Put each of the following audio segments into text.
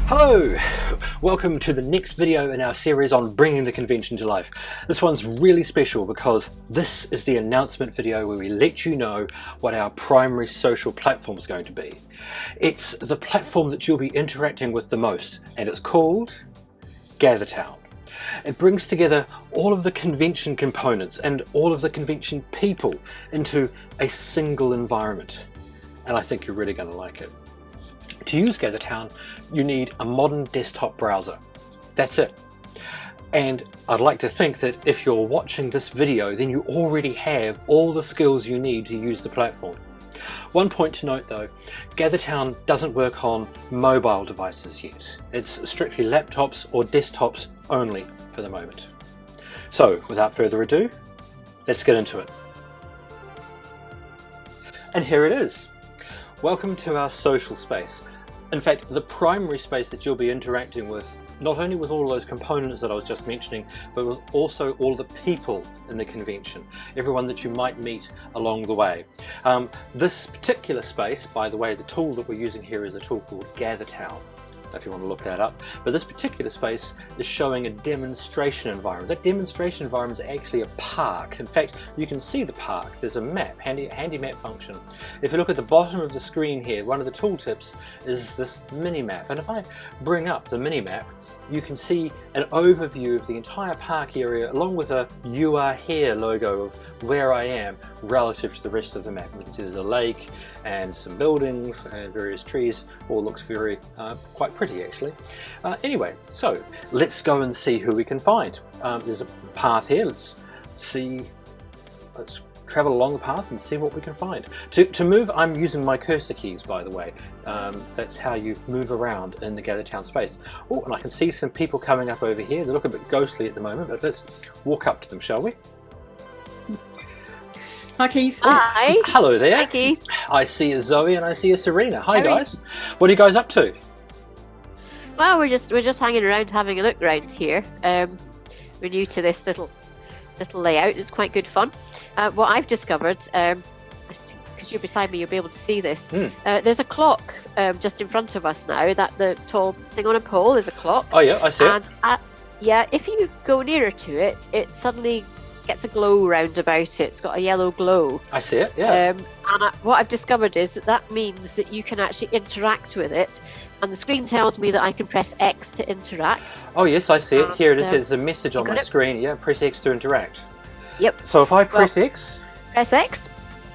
Hello! Welcome to the next video in our series on bringing the convention to life. This one's really special because this is the announcement video where we let you know what our primary social platform is going to be. It's the platform that you'll be interacting with the most, and it's called GatherTown. It brings together all of the convention components and all of the convention people into a single environment, and I think you're really going to like it. To use GatherTown, you need a modern desktop browser. That's it. And I'd like to think that if you're watching this video, then you already have all the skills you need to use the platform. One point to note though, GatherTown doesn't work on mobile devices yet. It's strictly laptops or desktops only for the moment. So without further ado, let's get into it. And here it is. Welcome to our social space. In fact, the primary space that you'll be interacting with, not only with all those components that I was just mentioning, but with also all the people in the convention, everyone that you might meet along the way. This particular space, by the way, the tool that we're using here is a tool called GatherTown, if you want to look that up. But this particular space is showing a demonstration environment. That demonstration environment is actually a park. In fact, you can see the park. There's a map, handy map function. If you look at the bottom of the screen here, one of the tooltips is this mini map. And if I bring up the mini map, you can see an overview of the entire park area along with a "You Are Here" logo of where I am relative to the rest of the map. You can see there's a lake and some buildings and various trees. All looks very quite pretty actually. Anyway, so let's go and see who we can find. There's a path here. Let's travel along the path and see what we can find. To move, I'm using my cursor keys, by the way. That's how you move around in the GatherTown space. Oh, and I can see some people coming up over here. They look a bit ghostly at the moment, but let's walk up to them, shall we? Hi, Keith. Hi. Hello there. Hi, Keith. I see a Zoe and I see a Serena. Hi, guys. What are you guys up to? Well, we're just hanging around, having a look around here. We're new to this little layout. It's quite good fun. What I've discovered, because you're beside me, you'll be able to see this. There's a clock just in front of us now. That the tall thing on a pole is a clock. Oh yeah, I see it. And if you go nearer to it, it suddenly gets a glow round about it. It's got a yellow glow. I see it, yeah. What I've discovered is that means that you can actually interact with it. And the screen tells me that I can press X to interact. Oh yes, I see it. Here it is. There's a message on my screen. Yeah, press X to interact. Yep. So if I press X? Press X.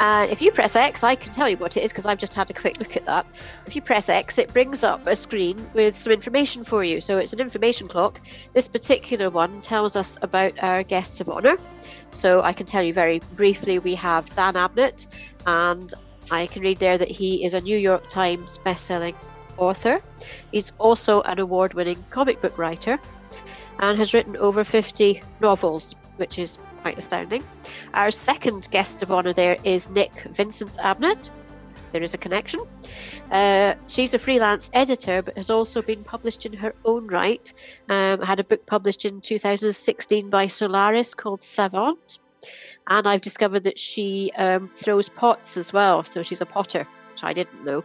If you press X, I can tell you what it is because I've just had a quick look at that. If you press X, it brings up a screen with some information for you. So it's an information clock. This particular one tells us about our guests of honour. So I can tell you very briefly, we have Dan Abnett, and I can read there that he is a New York Times best-selling author. He's also an award-winning comic book writer and has written over 50 novels, which is quite astounding. Our second guest of honour there is Nick Vincent Abnett. There is a connection. She's a freelance editor but has also been published in her own right. Had a book published in 2016 by Solaris called Savant, and I've discovered that she throws pots as well, so she's a potter, which I didn't know.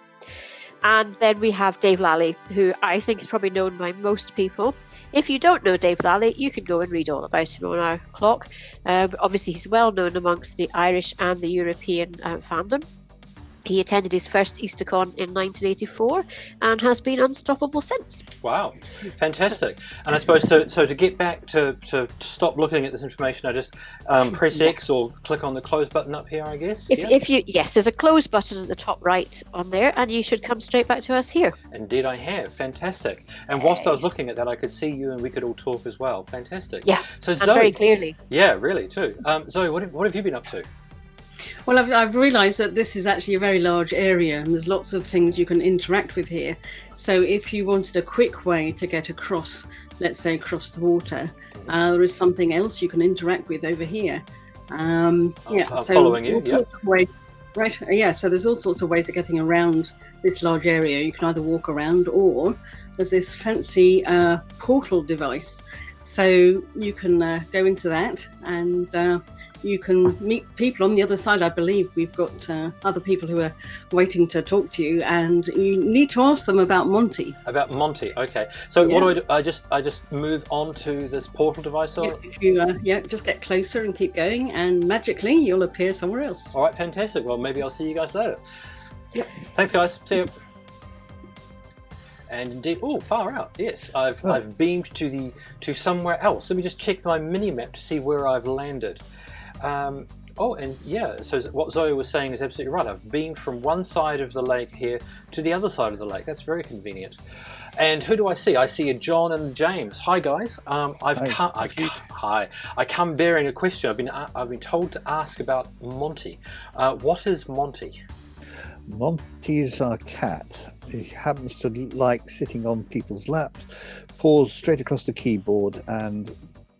And then we have Dave Lally, who I think is probably known by most people. If you don't know Dave Lally, you can go and read all about him on our clock. Obviously, he's well known amongst the Irish and the European fandom. He attended his first EasterCon in 1984 and has been unstoppable since. Wow, fantastic. And I suppose so to get back to stop looking at this information, I just press X or click on the close button up here, I guess? Yes, there's a close button at the top right on there, and you should come straight back to us here. Indeed I have. Fantastic. And whilst I was looking at that, I could see you and we could all talk as well. Fantastic. Yeah, so and Zoe, very clearly. Yeah, really too. Zoe, what have you been up to? Well, I've realised that this is actually a very large area and there's lots of things you can interact with here. So if you wanted a quick way to get across, let's say across the water, there is something else you can interact with over here. I'm following you. Right, yeah, so there's all sorts of ways of getting around this large area. You can either walk around, or there's this fancy portal device. So you can go into that and you can meet people on the other side. I believe we've got other people who are waiting to talk to you, and you need to ask them about Monty. About Monty, okay. So Yeah. what do I do? I just move on to this portal device? Or... If you just get closer and keep going, and magically you'll appear somewhere else. All right, fantastic. Well, maybe I'll see you guys later. Yep. Thanks, guys. See you. And indeed, oh, far out. Yes, I've beamed to somewhere else. Let me just check my mini map to see where I've landed. Oh, and yeah. So what Zoe was saying is absolutely right. I've beamed from one side of the lake here to the other side of the lake. That's very convenient. And who do I see? I see a John and James. Hi, guys. Hi. I come bearing a question. I've been told to ask about Monty. What is Monty? Monty is our cat. He happens to like sitting on people's laps, paws straight across the keyboard, and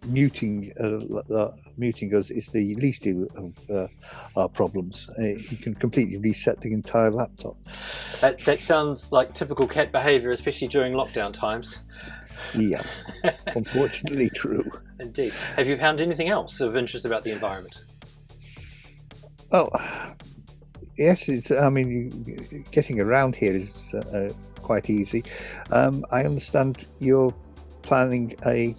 muting us is the least of our problems. He can completely reset the entire laptop. That sounds like typical cat behaviour, especially during lockdown times. Yeah, unfortunately true. Indeed. Have you found anything else of interest about the environment? Oh, yes. Getting around here is quite easy. I understand you're planning a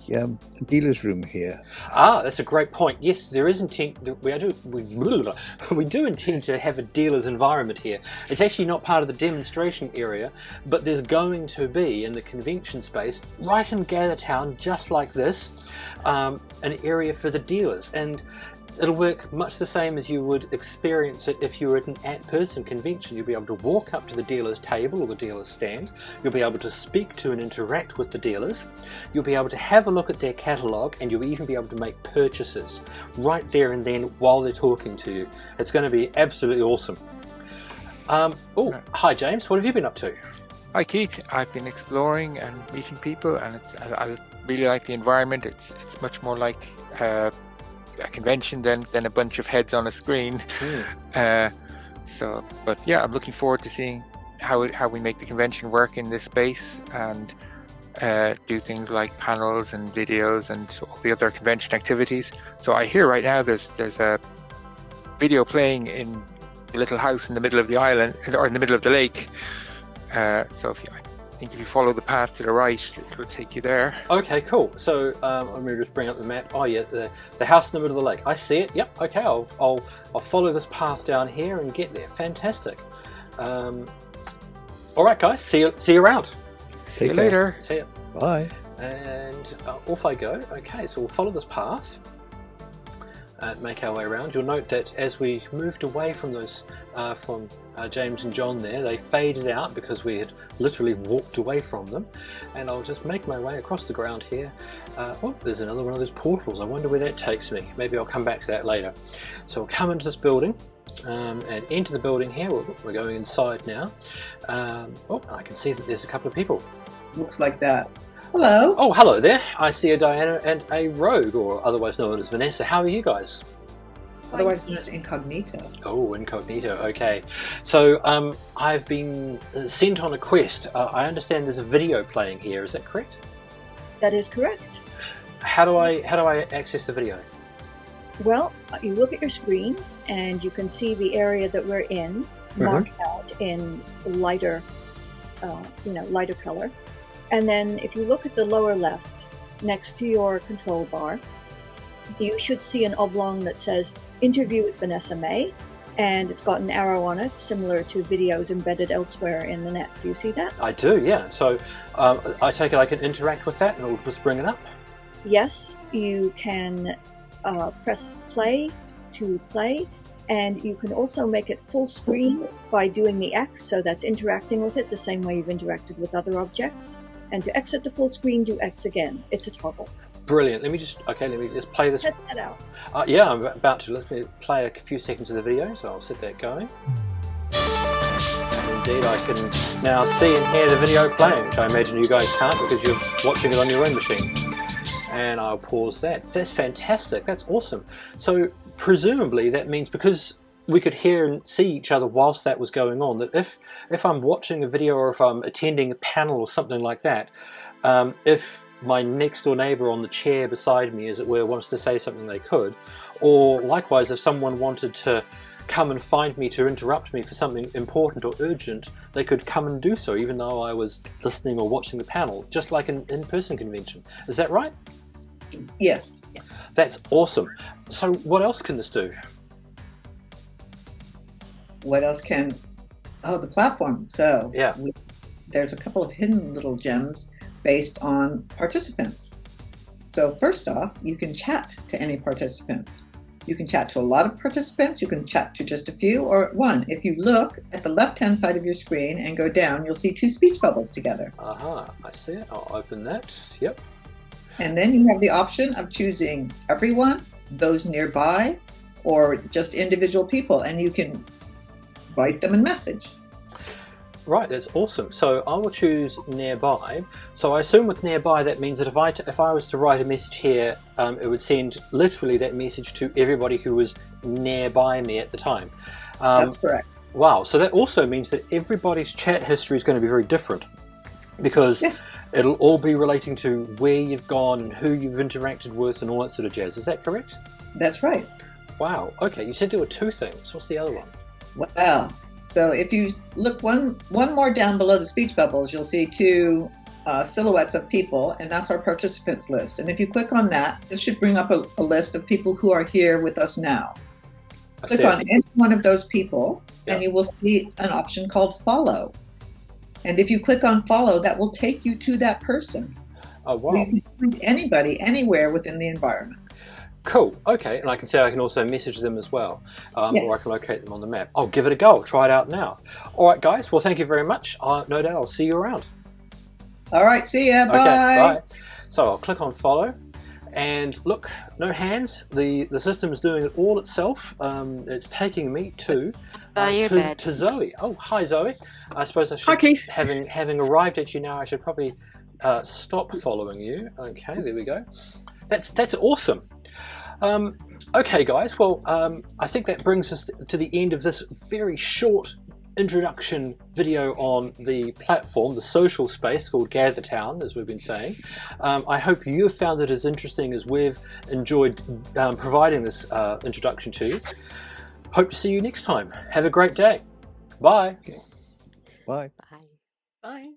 dealer's room here. That's a great point. Yes, there is intent. We do intend to have a dealer's environment here. It's actually not part of the demonstration area, but there's going to be in the convention space, right in Gathertown, just like this, an area for the dealers, and it'll work much the same as you would experience it if you were at an at-person convention. You'll be able to walk up to the dealer's table or the dealer's stand. You'll be able to speak to and interact with the dealers. You'll be able to have a look at their catalogue, and you'll even be able to make purchases right there and then while they're talking to you. It's going to be absolutely awesome. Hi James, what have you been up to? Hi Keith, I've been exploring and meeting people, and I really like the environment. It's much more like a convention than a bunch of heads on a screen. But yeah, I'm looking forward to seeing how we make the convention work in this space, and do things like panels and videos and all the other convention activities. So I hear right now there's a video playing in the little house in the middle of the island, or in the middle of the lake. I think if you follow the path to the right, it will take you there. Okay, cool. So let me just bring up the map. Oh yeah, the house in the middle of the lake. I see it. Yep. Okay, I'll follow this path down here and get there. Fantastic. All right, guys. See you around. See you later. See you. Bye. And off I go. Okay, so we'll follow this path and make our way around. You'll note that as we moved away from those from James and John there, they faded out because we had literally walked away from them. And I'll just make my way across the ground here. There's another one of those portals. I wonder where that takes me. Maybe I'll come back to that later. So I'll come into this building and enter the building here. We're going inside now. I can see that there's a couple of people. Looks like that. Hello. Oh, hello there. I see a Diana and a Rogue, or otherwise known as Vanessa. How are you guys? Otherwise known as Incognito. Oh, Incognito. Okay. So I've been sent on a quest. I understand there's a video playing here. Is that correct? That is correct. How do I access the video? Well, you look at your screen and you can see the area that we're in marked out in lighter, lighter color. And then if you look at the lower left, next to your control bar, you should see an oblong that says Interview with Vanessa May, and it's got an arrow on it, similar to videos embedded elsewhere in the net. Do you see that? I do, yeah. So I take it I can interact with that and it'll just bring it up? Yes, you can press play to play, and you can also make it full screen by doing the X, so that's interacting with it the same way you've interacted with other objects. And to exit the full screen, do X again. It's a toggle. Brilliant. Let me just play this. Test that out. Yeah, I'm about to. Let me play a few seconds of the video, so I'll set that going. And indeed, I can now see and hear the video playing, which I imagine you guys can't because you're watching it on your own machine. And I'll pause that. That's fantastic. That's awesome. So presumably that means, because we could hear and see each other whilst that was going on, that if I'm watching a video or if I'm attending a panel or something like that, if my next door neighbour on the chair beside me, as it were, wants to say something, they could, Or likewise, if someone wanted to come and find me to interrupt me for something important or urgent, they could come and do so even though I was listening or watching the panel, just like an in-person convention. Is that right? Yes. That's awesome. So what else can this do? What else can? Oh, the platform. So Yeah. There's a couple of hidden little gems based on participants. So first off, you can chat to any participant. You can chat to a lot of participants, you can chat to just a few, or one. If you look at the left-hand side of your screen and go down, you'll see two speech bubbles together. Aha, I see it. I'll open that. Yep. And then you have the option of choosing everyone, those nearby, or just individual people, and you can write them a message. Right, that's awesome. So I will choose nearby. So I assume with nearby that means that if I was to write a message here, it would send literally that message to everybody who was nearby me at the time. That's correct. Wow, so that also means that everybody's chat history is going to be very different, because Yes. it'll all be relating to where you've gone and who you've interacted with and all that sort of jazz. Is that correct? That's right. Wow, okay, you said there were two things. What's the other one? Well, so if you look one more down below the speech bubbles, you'll see two silhouettes of people, and that's our participants list. And if you click on that, it should bring up a list of people who are here with us now. I Click see on it. any one of those people, Yeah. and you will see an option called follow. And if you click on follow, that will take you to that person. Oh, wow. You can find anybody, anywhere within the environment. Cool. Okay, and I can say I can also message them as well, or I Yes. can locate them on the map. I'll give it a go. I'll try it out now. All right, guys. Well, thank you very much. No doubt I'll see you around. All right, see ya. Bye. Okay, bye. So I'll click on follow, and look, no hands. The system is doing it all itself. It's taking me to Your to bed. Zoe. Oh, hi Zoe. I suppose I should, Hi, Keith. having arrived at you now, I should probably stop following you. Okay, there we go. That's awesome. Okay, guys. Well, I think that brings us to the end of this very short introduction video on the platform, the social space called GatherTown, as we've been saying. I hope you have found it as interesting as we've enjoyed providing this introduction to you. Hope to see you next time. Have a great day. Bye. Bye. Bye. Bye.